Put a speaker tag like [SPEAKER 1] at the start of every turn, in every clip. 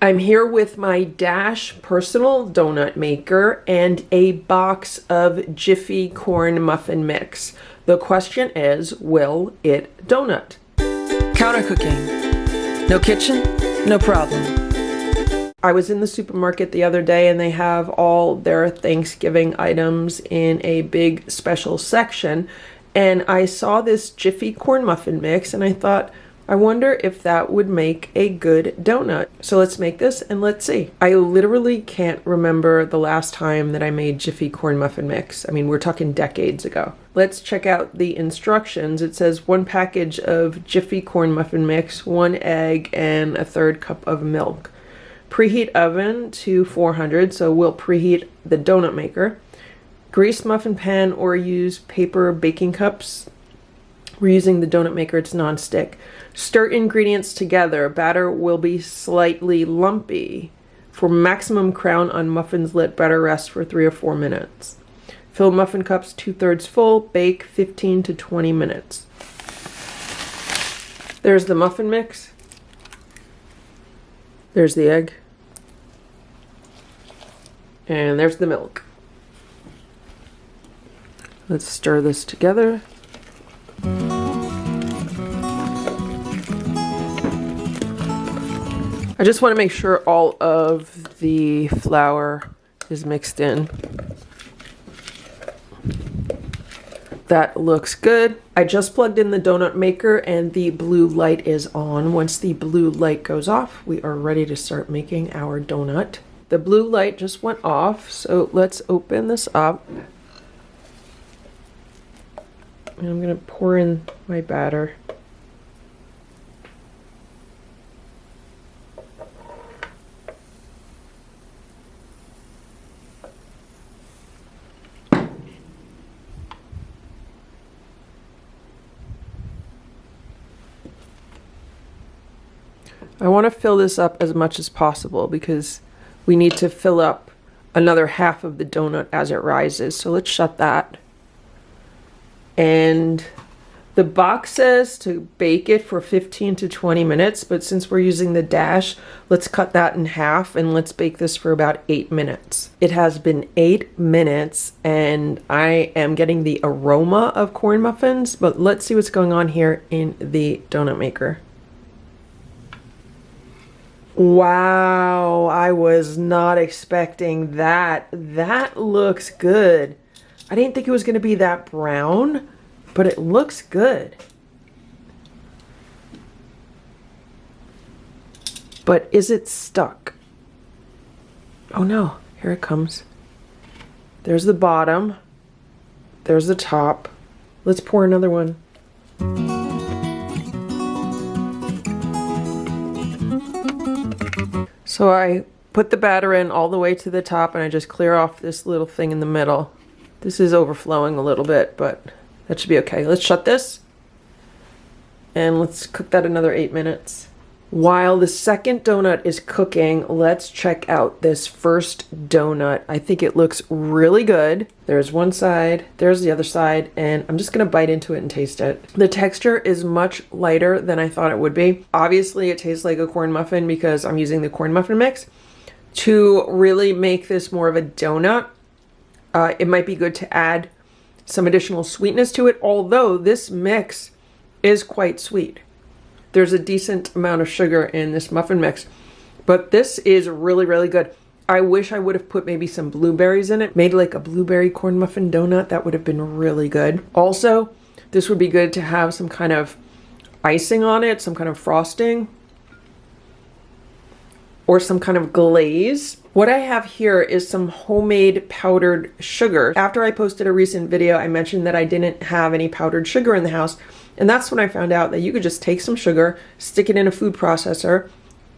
[SPEAKER 1] I'm here with my Dash personal donut maker and a box of Jiffy Corn Muffin mix. The question is, will it donut? Counter cooking. No kitchen, no problem. I was in the supermarket the other day and they have all their Thanksgiving items in a big special section, and I saw this Jiffy Corn Muffin mix and I thought, I wonder if that would make a good donut. So let's make this and let's see. I literally can't remember the last time that I made Jiffy Corn Muffin mix. I mean, we're talking decades ago. Let's check out the instructions. It says 1 package of Jiffy Corn Muffin mix, 1 egg, and a 1/3 cup of milk. Preheat oven to 400, so we'll preheat the donut maker. Grease muffin pan or use paper baking cups. We're using the donut maker, it's non-stick. Stir ingredients together. Batter will be slightly lumpy. For maximum crown on muffins, let batter rest for 3 or 4 minutes. Fill muffin cups 2/3 full. Bake 15 to 20 minutes. There's the muffin mix. There's the egg. And there's the milk. Let's stir this together. I just want to make sure all of the flour is mixed in. That looks good. I just plugged in the donut maker and the blue light is on. Once the blue light goes off, we are ready to start making our donut. The blue light just went off, so let's open this up. And I'm going to pour in my batter. I want to fill this up as much as possible because we need to fill up another half of the donut as it rises. So let's shut that. And the box says to bake it for 15 to 20 minutes, but since we're using the Dash, let's cut that in half and let's bake this for about 8 minutes. It has been 8 minutes and I am getting the aroma of corn muffins, but let's see what's going on here in the donut maker. Wow, I was not expecting that. That looks good. I didn't think it was going to be that brown, but it looks good. But is it stuck? Oh no, here it comes. There's the bottom. There's the top. Let's pour another one. So I put the batter in all the way to the top and I just clear off this little thing in the middle. This is overflowing a little bit, but that should be okay. Let's shut this and let's cook that another 8 minutes. While the second donut is cooking, let's check out this first donut. I think it looks really good. There's one side, there's the other side, and I'm just gonna bite into it and taste it. The texture is much lighter than I thought it would be. Obviously, it tastes like a corn muffin because I'm using the corn muffin mix. To really make this more of a donut, it might be good to add some additional sweetness to it, although this mix is quite sweet. There's a decent amount of sugar in this muffin mix, but this is really, really good. I wish I would have put maybe some blueberries in it, made like a blueberry corn muffin donut. That would have been really good. Also, this would be good to have some kind of icing on it, some kind of frosting, or some kind of glaze. What I have here is some homemade powdered sugar. After I posted a recent video, I mentioned that I didn't have any powdered sugar in the house. And that's when I found out that you could just take some sugar, stick it in a food processor,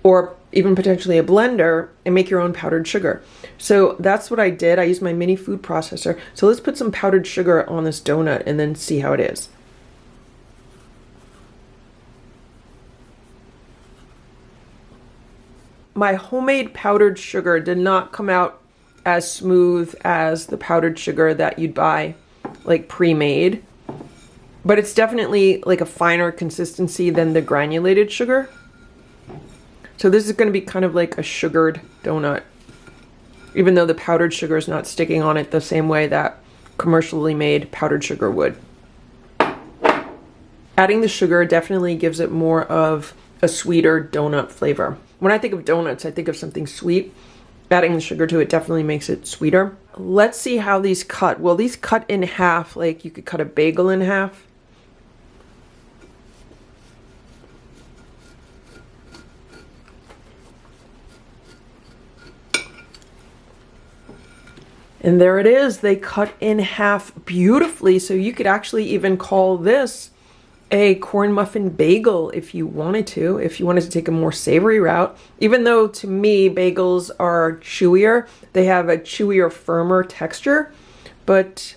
[SPEAKER 1] or even potentially a blender, and make your own powdered sugar. So that's what I did. I used my mini food processor. So let's put some powdered sugar on this donut and then see how it is. My homemade powdered sugar did not come out as smooth as the powdered sugar that you'd buy like pre-made. But it's definitely like a finer consistency than the granulated sugar. So this is going to be kind of like a sugared donut, even though the powdered sugar is not sticking on it the same way that commercially made powdered sugar would. Adding the sugar definitely gives it more of a sweeter donut flavor. When I think of donuts, I think of something sweet. Adding the sugar to it definitely makes it sweeter. Let's see how these cut. Well, these cut in half, like you could cut a bagel in half. And there it is. They cut in half beautifully. So you could actually even call this a corn muffin bagel if you wanted to take a more savory route. Even though to me bagels are chewier, they have a chewier, firmer texture, but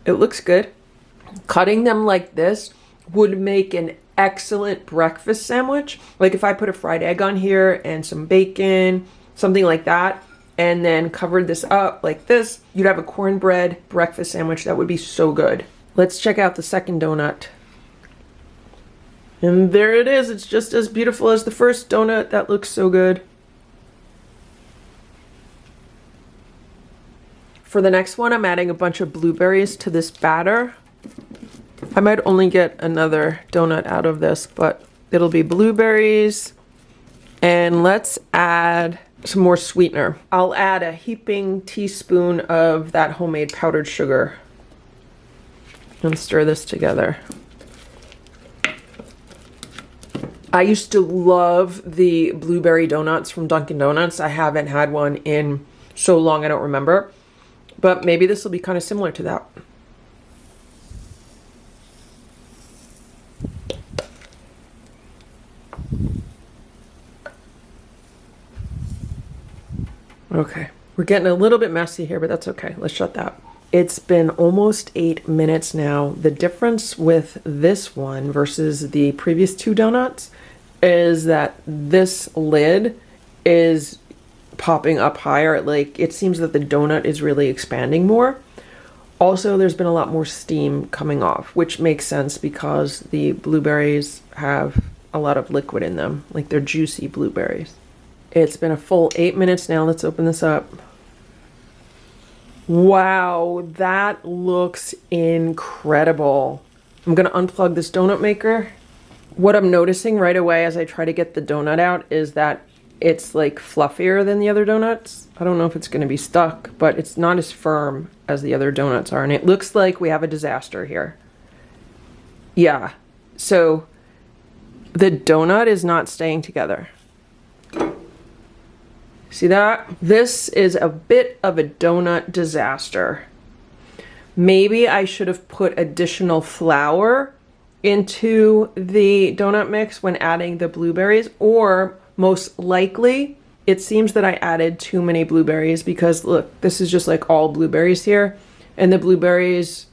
[SPEAKER 1] it looks good. Cutting them like this would make an excellent breakfast sandwich. Like if I put a fried egg on here and some bacon, something like that, and then covered this up like this, you'd have a cornbread breakfast sandwich that would be so good. Let's check out the second donut. And there it is. It's just as beautiful as the first donut. That looks so good. For the next one, I'm adding a bunch of blueberries to this batter. I might only get another donut out of this, but it'll be blueberries. And let's add some more sweetener. I'll add a heaping teaspoon of that homemade powdered sugar and stir this together. I used to love the blueberry donuts from Dunkin' Donuts. I haven't had one in so long I don't remember, but maybe this will be kind of similar to that. Okay, we're getting a little bit messy here, but that's okay. Let's shut that. It's been almost 8 minutes now. The difference with this one versus the previous two donuts is that this lid is popping up higher. Like it seems that the donut is really expanding more. Also, there's been a lot more steam coming off, which makes sense because the blueberries have a lot of liquid in them, like they're juicy blueberries. It's been a full 8 minutes now. Let's open this up. Wow, that looks incredible. I'm gonna unplug this donut maker. What I'm noticing right away as I try to get the donut out is that it's like fluffier than the other donuts. I don't know if it's gonna be stuck, but it's not as firm as the other donuts are. And it looks like we have a disaster here. Yeah, so the donut is not staying together. See that? This is a bit of a donut disaster. Maybe I should have put additional flour into the donut mix when adding the blueberries, or most likely it seems that I added too many blueberries because look, this is just like all blueberries here, and the blueberries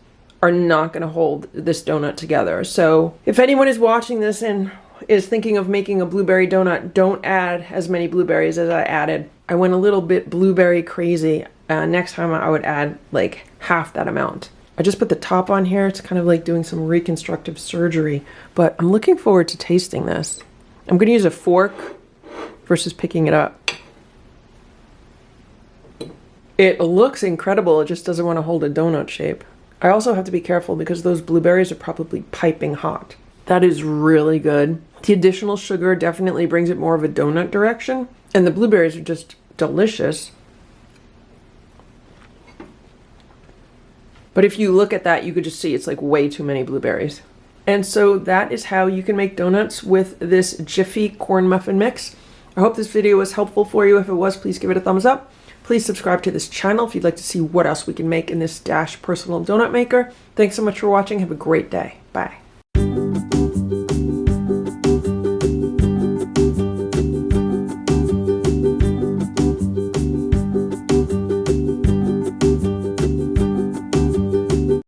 [SPEAKER 1] are not going to hold this donut together. So if anyone is watching this and is thinking of making a blueberry donut, don't add as many blueberries as I added. I went a little bit blueberry crazy. Next time I would add like half that amount. I just put the top on here. It's kind of like doing some reconstructive surgery, but I'm looking forward to tasting this. I'm going to use a fork versus picking it up. It looks incredible. It just doesn't want to hold a donut shape. I also have to be careful because those blueberries are probably piping hot. That is really good. The additional sugar definitely brings it more of a donut direction, and the blueberries are just delicious. But if you look at that, you could just see it's like way too many blueberries. And so that is how you can make donuts with this Jiffy Corn Muffin mix. I hope this video was helpful for you. If it was, please give it a thumbs up. Please subscribe to this channel if you'd like to see what else we can make in this Dash personal donut maker. Thanks so much for watching. Have a great day. Bye.